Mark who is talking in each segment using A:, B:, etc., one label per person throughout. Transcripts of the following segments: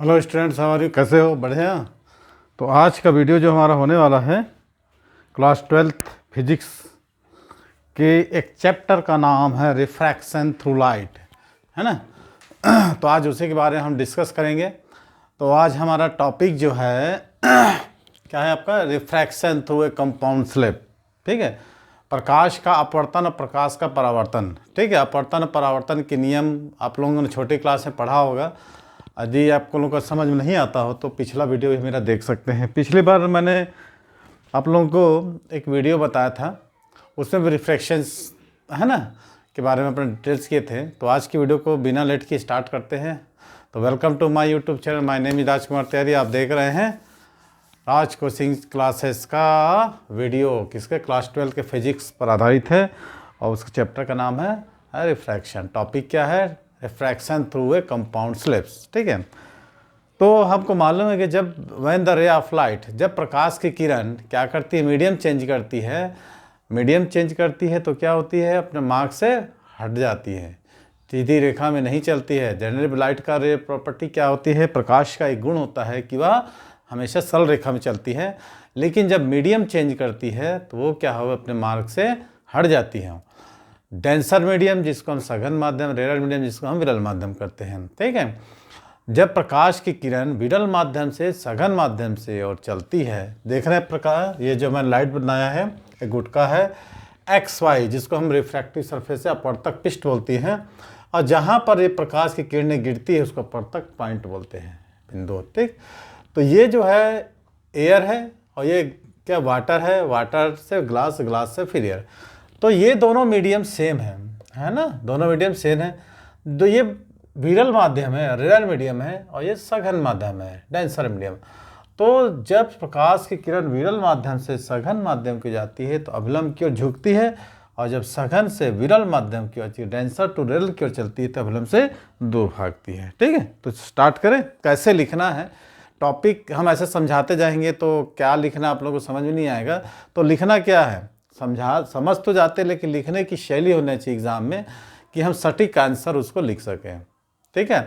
A: Hello students, हमारी कैसे हो? बढ़िया। तो आज का वीडियो जो हमारा होने वाला है क्लास 12th फिजिक्स के एक चैप्टर का नाम है रिफ्रैक्शन थ्रू लाइट, है ना। तो आज उसी के बारे में हम डिस्कस करेंगे। तो आज हमारा टॉपिक जो है क्या है आपका? Refraction through a compound slip. ठीक है, प्रकाश का अपवर्तन और प्रकाश का परावर्तन। ठीक है, अपवर्तन और परावर्तन के नियम आप लोगों ने छोटी क्लास में पढ़ा होगा। यदि आपको लोगों को समझ में नहीं आता हो तो पिछला वीडियो भी मेरा देख सकते हैं। पिछली बार मैंने आप लोगों को एक वीडियो बताया था, उसमें भी रिफ्रैक्शंस है ना के बारे में अपने डिटेल्स किए थे। तो आज की वीडियो को बिना लेट के स्टार्ट करते हैं। तो welcome to my YouTube channel. My name is Rajkumar Tyari. आप देख रहे हैं राज कोचिंग क्लासेस का वीडियो, किसके? क्लास 12 के फिजिक्स पर आधारित है और उसके चैप्टर का नाम है रिफ्रैक्शन। टॉपिक क्या है? Refraction through a compound slips. ठीक है, तो हमको मालूम है कि जब when the ray of light, जब प्रकाश की किरण क्या करती है? मीडियम चेंज करती है। मीडियम चेंज करती है तो क्या होती है? अपने मार्ग से हट जाती है, सीधी रेखा में नहीं चलती है। जनरल लाइट का रे प्रॉपर्टी क्या होती है? प्रकाश का एक गुण होता है कि वह हमेशा सरल रेखा में चलती है। लेकिन जब मीडियम चेंज करती है तो वो क्या हो? अपने मार्ग से हट जाती है। डेंसर मीडियम जिसको हम सघन माध्यम, रेयर मीडियम जिसको हम विरल माध्यम करते हैं। ठीक है, जब प्रकाश की किरण विरल माध्यम से सघन माध्यम से और चलती है, देख रहे हैं प्रकाश, ये जो मैंने लाइट बनाया है एक गुटका है एक्स वाई, जिसको हम रिफ्रैक्टिव सरफेस या अपवर्तक पृष्ठ बोलती हैं। और जहाँ पर ये प्रकाश की किरणें गिरती है उसको अपवर्तक पॉइंट बोलते हैं, बिंदु। ठीक, तो ये जो है एयर है और ये क्या? वाटर है। वाटर से ग्लास, ग्लास से फिर एयर। तो ये दोनों मीडियम सेम है ना, दोनों मीडियम सेम है। तो ये विरल माध्यम है, रेयर मीडियम है, और ये सघन माध्यम है, डेंसर मीडियम। तो जब प्रकाश की किरण विरल माध्यम से सघन माध्यम की जाती है तो अभिलंब की ओर झुकती है, और जब सघन से विरल माध्यम की ओर, डेंसर टू रेयर की ओर चलती है तो अभिलंब से दूर भागती है। ठीक है, तो स्टार्ट करें। कैसे लिखना है? टॉपिक हम ऐसे समझाते जाएंगे तो क्या लिखना आप लोगों को समझ में नहीं आएगा। तो लिखना क्या है? समझ तो जाते, लेकिन लिखने की शैली होनी चाहिए एग्जाम में कि हम सटीक आंसर उसको लिख सकें। ठीक है,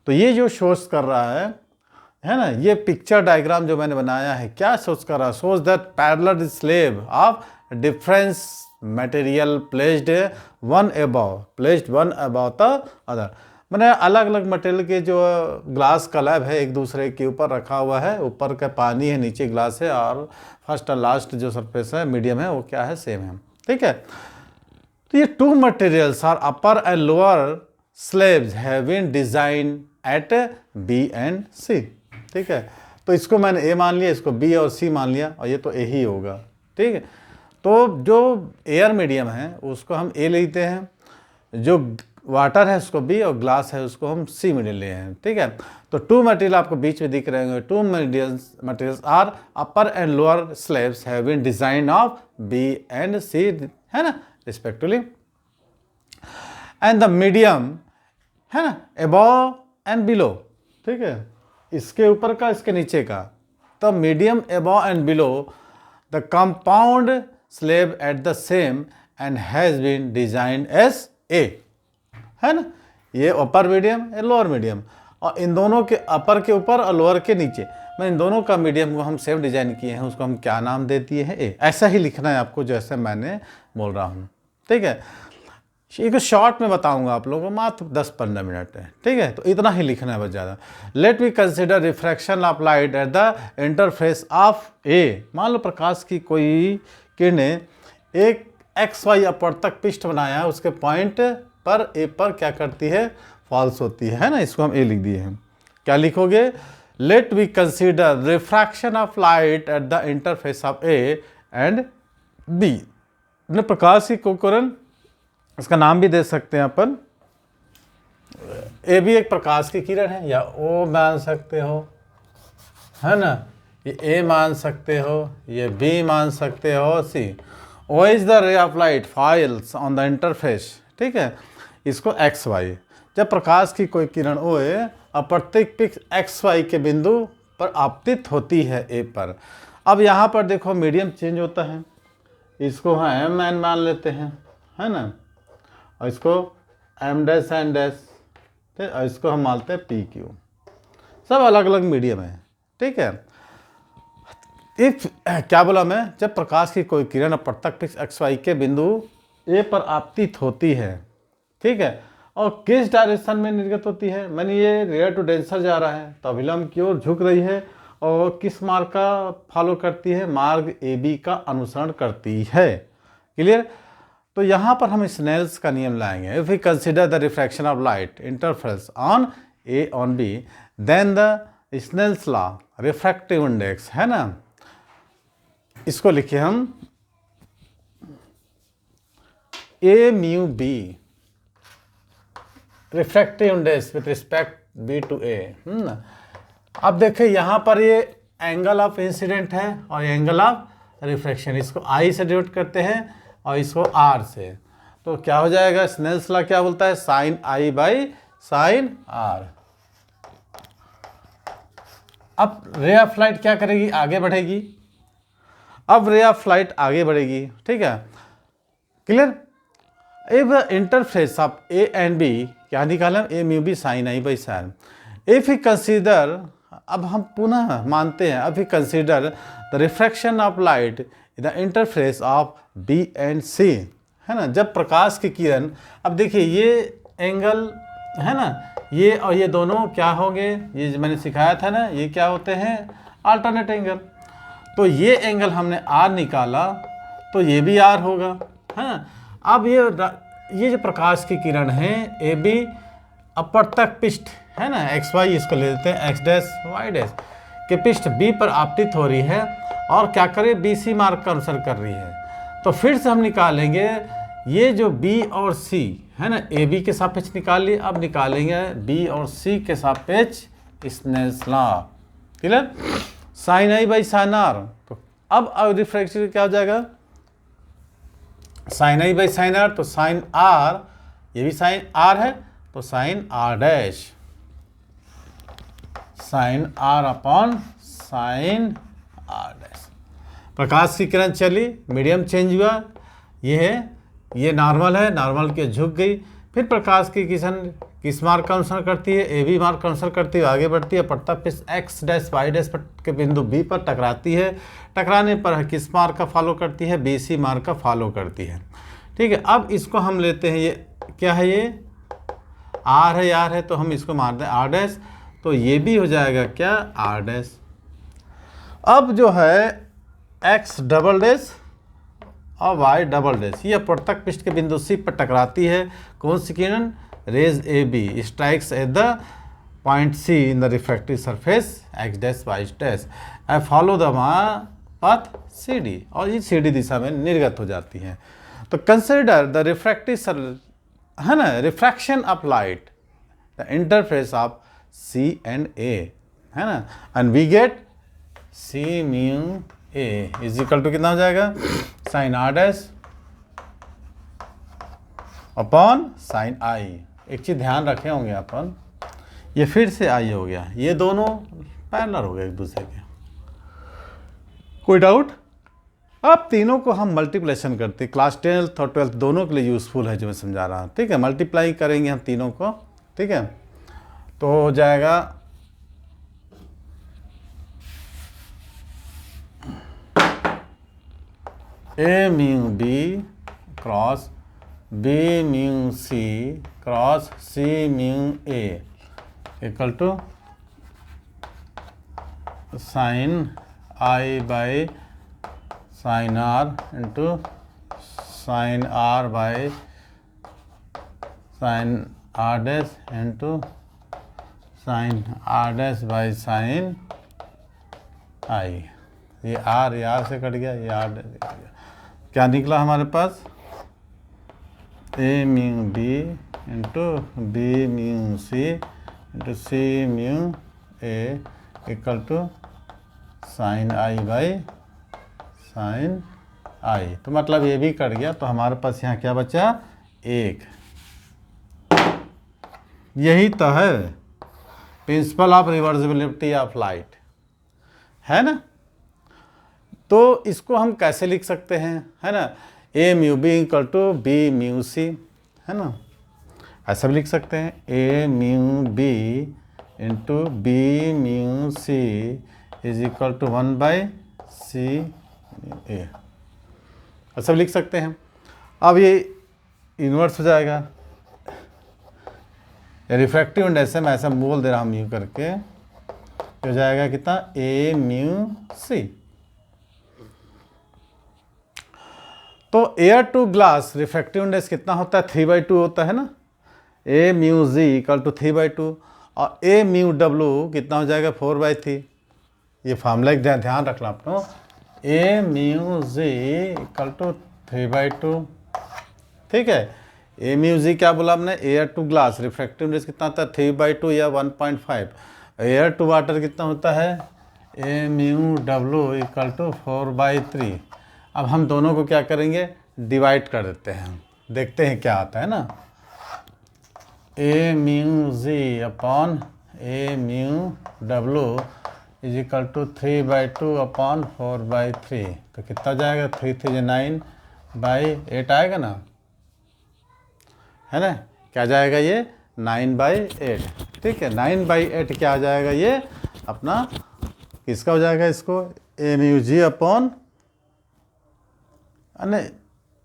A: तो ये जो शोज कर रहा है ना, ये पिक्चर डायग्राम जो मैंने बनाया है, क्या शोज कर रहा है? Shows that parallel slab of difference material placed one above the other. मैंने अलग अलग मटेरियल के जो ग्लास कलैब है एक दूसरे के ऊपर रखा हुआ है। ऊपर का पानी है, नीचे ग्लास है, और फर्स्ट और लास्ट जो सरफेस है मीडियम है वो क्या है? सेम है। ठीक है, तो ये two materials are upper and lower slabs have been design at B and C. ठीक है, तो इसको मैंने ए मान लिया, इसको बी और सी मान लिया, और ये तो ए ही होगा। ठीक है, तो जो एयर मीडियम है उसको हम ए लेते हैं, जो वाटर है उसको बी, और ग्लास है उसको हम सी में ले लिए हैं। ठीक है, तो टू मटेरियल आपको बीच में दिख रहे होंगे। Two materials are upper and lower slabs have been design of B and C, है ना, रिस्पेक्टिवली। एंड द मीडियम है ना अबव एंड बिलो। ठीक है, इसके ऊपर का, इसके नीचे का। The medium above and below the compound slab at the same end has been design as a, है ना। ये अपर मीडियम, ये लोअर मीडियम, और इन दोनों के अपर के ऊपर और लोअर के नीचे, मैं इन दोनों का मीडियम को हम सेम डिजाइन किए हैं, उसको हम क्या नाम दे दिए हैं? ए। ऐसा ही लिखना है आपको जैसे मैंने बोल रहा हूँ। ठीक है, एक शॉर्ट में बताऊंगा आप लोगों को, मात्र 10-15 मिनट है। ठीक है, तो इतना ही लिखना है बस ज़्यादा। Let we consider refraction of light at the interface of A. मान लो प्रकाश की कोई किरणें एक एक्स वाई अपवर्तक पृष्ठ बनाया है, उसके पॉइंट पर ए पर क्या करती है? फॉल्स होती है ना। इसको हम ए लिख दिए हैं। क्या लिखोगे? Let we consider refraction of light at the interface of A and B. प्रकाश की किरण, इसका नाम भी दे सकते हैं अपन, ए भी एक प्रकाश की किरण है, या ओ मान सकते हो, है ना। ये ए मान सकते हो, ये बी मान सकते हो, C. O is the ray of light falls on the interface. ठीक है, इसको एक्स वाई। जब प्रकाश की कोई किरण ओ अपवर्तित एक्स वाई के बिंदु पर आपतित होती है ए पर। अब यहाँ पर देखो मीडियम चेंज होता है, इसको हम एम एन मान लेते हैं, है ना, और इसको एम डैश एन डैश, ठीक, और इसको हम मानते हैं पी क्यू। सब अलग अलग मीडियम है, ठीक है। इफ क्या बोला मैं, जब प्रकाश की कोई किरण अपवर्तक पिक्स एक्स वाई के बिंदु ए पर आपतित होती है, ठीक है, और किस डायरेक्शन में निर्गत होती है, मैंने ये रेयर टू डेंसर जा रहा है तो अभिलंब की ओर झुक रही है और किस मार्ग का फॉलो करती है, मार्ग ए बी का अनुसरण करती है। क्लियर। तो यहाँ पर हम स्नेल्स का नियम लाएंगे। If we consider the refraction of light interference on A on B then the Snell's law refractive index, है ना, इसको लिखिए हम A mu B refractive index with respect B to A. अब देखिए यहाँ पर ये एंगल ऑफ इंसिडेंट है और एंगल ऑफ रिफ्रैक्शन, इसको आई से डिनोट करते हैं और इसको आर से। तो क्या हो जाएगा, स्नेल्स लॉ क्या बोलता है, sine i by sine r. अब रे ऑफ लाइट क्या करेगी, आगे बढ़ेगी। अब रे ऑफ लाइट आगे बढ़ेगी, ठीक है, clear. If interface of A and B क्या निकाला, A mu B sine i by sine. If you consider, अब हम पुनः मानते हैं, अब you consider the refraction of light in the interface of B and C, है ना, जब प्रकाश की किरण, अब देखिए ये एंगल है ना, ये और ये दोनों क्या होंगे, ये जो मैंने सिखाया था ना, ये क्या होते हैं, अल्टरनेट एंगल। तो ये एंगल हमने आर निकाला तो ये भी आर होगा, है ना। अब ये जो प्रकाश की किरण है ए बी अपवर्तक पृष्ठ, है ना, एक्स वाई, इसको ले लेते हैं एक्स डैश वाई डैश के पृष्ठ बी पर आपतित हो रही है और क्या करे, बी सी मार्ग का अनुसरण कर रही है। तो फिर से हम निकालेंगे ये जो बी और सी है ना, ए बी के सापेक्ष निकाल लिए, अब निकालेंगे बी और सी के सापेक्ष Snell's law. Clear. Sine i by sine r, तो अब रिफ्रैक्शन क्या हो जाएगा, sine i by sine r, तो साइन आर, ये भी साइन आर है तो sine r dash, sine r upon sine r dash. प्रकाश की किरण चली, मीडियम चेंज हुआ, ये है, ये नॉर्मल है, नॉर्मल के झुक गई, फिर प्रकाश की किरण किस मार्ग का अनुसरण करती है, ए बी मार्ग का अनुसरण करती है, आगे बढ़ती है, अपवर्तक पृष्ठ एक्स डैश वाई डैश के बिंदु बी पर टकराती है, टकराने पर किस मार्ग का फॉलो करती है, बी सी मार्ग का फॉलो करती है, ठीक है। अब इसको हम लेते हैं, ये क्या है, ये आर है, आर है, तो हम इसको मारते हैं आर डैश, तो ये भी हो जाएगा क्या, आर डैश। अब जो है एक्स डबल डैश और वाई डबल डैश, ये अपवर्तक पृष्ठ के बिंदु सी पर टकराती है, कौन सी किरण, rays A B strikes at the point C in the refractive surface X dash Y dash I follow the path C D, और ये सी डी दिशा में निर्गत हो जाती है। तो कंसिडर द रिफ्रैक्टिव, है ना, refraction of light the interface of C and A, है ना, and we get C mu A is equal to कितना हो जाएगा, sine r dash upon sine i. एक चीज़ ध्यान रखे होंगे अपन, ये फिर से आई हो गया, ये दोनों पैरेलल हो गए एक दूसरे के, कोई डाउट। अब तीनों को हम मल्टीप्लेशन करते, क्लास 10th और 12th दोनों के लिए यूज़फुल है जो मैं समझा रहा हूँ, ठीक है। मल्टीप्लाई करेंगे हम तीनों को, ठीक है, तो हो जाएगा A mu B cross B mu C cross C mu A equal to sine i by sine r into sine r by sine r dash into sine r dash by sine i. ये r से cut गया, ये are dash cut गया, क्या निकला हमारे पास, A mu B into B mu C into C mu A equal to sine i by sine i. तो मतलब ये भी कट गया, तो हमारे पास यहाँ क्या बचा, एक। यही तो है principle of reversibility of light, है ना। तो इसको हम कैसे लिख सकते हैं, है ना, ए mu B equal to B mu C, है ना, ऐसा भी लिख सकते हैं, A mu B into B mu C is equal to 1/c A, ऐसा लिख सकते हैं। अब ये इन्वर्स हो जाएगा, रिफ्रैक्टिव इंडेक्स है, मैं ऐसा बोल दे रहा हूँ म्यू करके, हो जाएगा कितना ए म्यू सी। तो air to glass refractive index कितना होता है, 3/2 होता है ना, ए म्यू जी इक्वल टू 3/2, और ए म्यू डब्ल्यू कितना हो जाएगा 4/3। ये फार्मूला एक ध्यान रखना आप लोग, a mu g equal to 3/2, ठीक है। ए म्यू जी क्या बोला हमने, air to glass refractive index कितना होता है 3/2 या 1.5, एयर टू वाटर कितना होता है a mu W equal to 4/3। अब हम दोनों को क्या करेंगे, डिवाइड कर देते हैं, देखते हैं क्या आता है ना, ए mu G upon A mu W is equal to 3/2 upon 4/3, तो कितना जाएगा 3 3 9/8 आएगा ना, है ना, क्या जाएगा ये 9/8, ठीक है। 9/8 क्या आ जाएगा ये अपना, किसका हो जाएगा, इसको ए म्यू जी अपॉन,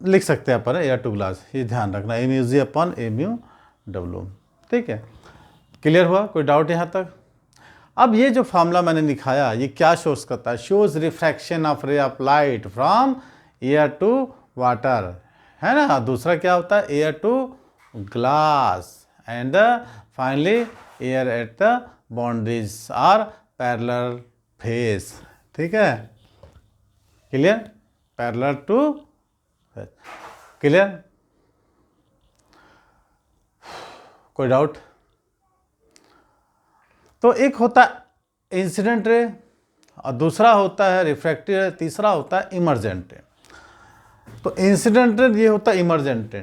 A: लिख सकते हैं अपन एयर टू ग्लास, ये ध्यान रखना, ए mu G upon A mu W, ठीक है। क्लियर हुआ, कोई डाउट यहाँ तक। अब ये जो फार्मूला मैंने दिखाया ये क्या शोज करता है, shows refraction of ray of light from air to water, है ना। दूसरा क्या होता है, air to glass, and finally air at the boundaries are parallel face, ठीक है। क्लियर, पैरेलल टू, क्लियर, कोई डाउट। तो एक होता है इंसिडेंट रे और दूसरा होता है रिफ्रैक्टिव रे, तीसरा होता है इमर्जेंट रे। तो इंसिडेंट रे ये होता है इमर्जेंट रे।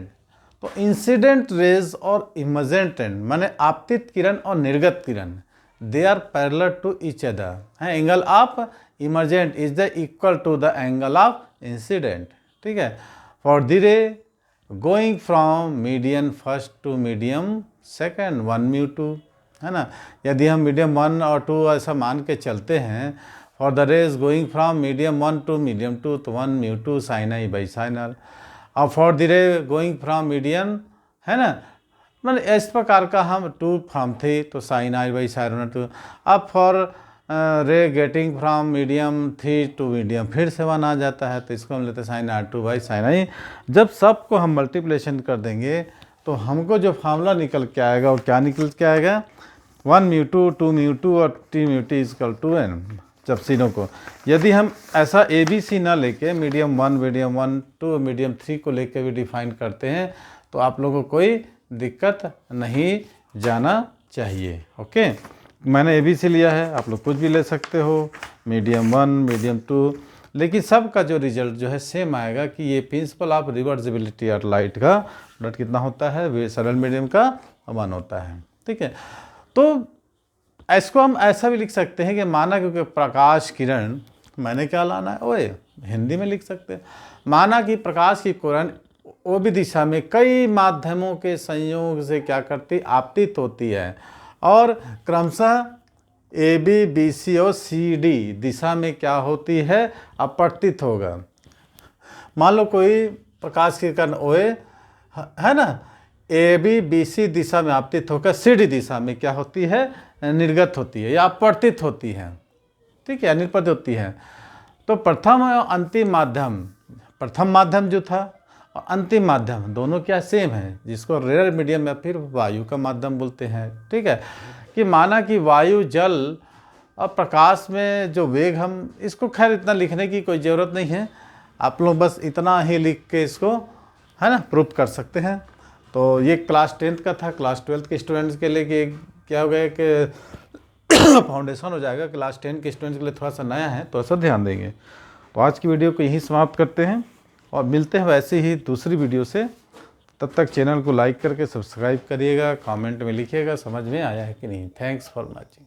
A: तो इंसिडेंट रेज और इमर्जेंट रे माने आपतित किरण और निर्गत किरण, they are parallel to each other, है। Angle of emergent is the equal to the angle of incident, ठीक है। For the ray going from medium first to medium second 1 μ2, है ना। यदि हम मीडियम 1 और 2 ऐसा मान के चलते हैं, for the rays going from medium 1 to medium 2 तो 1 μ2 sin i by sin r, और for the ray going from medium, है ना, मतलब इस प्रकार का हम 2 फ्रॉम 3 तो sin i by sin r। अब for ray getting from medium 3 to medium फिर से 1 आ जाता है, तो इसको हम लेते हैं sin r2 by sin i। जब सबको हम मल्टीप्लिकेशन कर देंगे तो हमको जो फार्मूला निकल के आएगा वो क्या निकल के आएगा, 1 μ2 2 μ2 और 3 μt इक्वल टू n। जब सीनों को यदि हम ऐसा ए बी सी ना लेके मीडियम 1 मीडियम 1 2 मीडियम 3 को लेके भी डिफाइन करते हैं तो आप लोगों को कोई दिक्कत नहीं जाना चाहिए, ओके। मैंने ए बी सी लिया है, आप लोग कुछ भी ले सकते हो, मीडियम 1 मीडियम 2, लेकिन सबका जो रिजल्ट जो है सेम आएगा कि ये प्रिंसिपल ऑफ रिवर्सिबिलिटी और लाइट का रिजल्ट कितना होता है, सरल मीडियम का 1 होता है, ठीक है। तो इसको हम ऐसा भी लिख सकते हैं कि माना क्योंकि प्रकाश किरण, मैंने क्या लाना है ओए, हिंदी में लिख सकते हैं, माना कि प्रकाश की किरण वो भी दिशा में कई माध्यमों के संयोग से क्या करती, आपतित होती है, और क्रमशः ए बी बी सी और सी डी दिशा में क्या होती है, अपवर्तित होगा। मान लो कोई प्रकाश की किरण ओए, है ना, ए बी बी सी दिशा में आपतित होकर सी डी दिशा में क्या होती है, निर्गत होती है या अपवर्तित होती है, ठीक है, निर्पत होती है। तो प्रथम और अंतिम माध्यम, प्रथम माध्यम जो था और अंतिम माध्यम दोनों क्या सेम है, जिसको रेयर मीडियम या फिर वायु का माध्यम बोलते हैं, ठीक है। कि माना कि वायु, जल और प्रकाश में जो वेग, हम इसको खैर इतना लिखने की कोई ज़रूरत नहीं है, आप लोग बस इतना ही लिख के इसको, है ना, प्रूफ कर सकते हैं। तो ये क्लास 10th का था, क्लास 12th के स्टूडेंट्स के लिए कि क्या हो गया कि फाउंडेशन हो जाएगा, क्लास 10 के स्टूडेंट्स के लिए थोड़ा सा नया है, तो ऐसा ध्यान देंगे। तो आज की वीडियो को यहीं समाप्त करते हैं और मिलते हैं वैसे ही दूसरी वीडियो से। तब तक चैनल को लाइक करके सब्सक्राइब करिएगा, कमेंट में लिखिएगा समझ में आया है कि नहीं। Thanks for watching.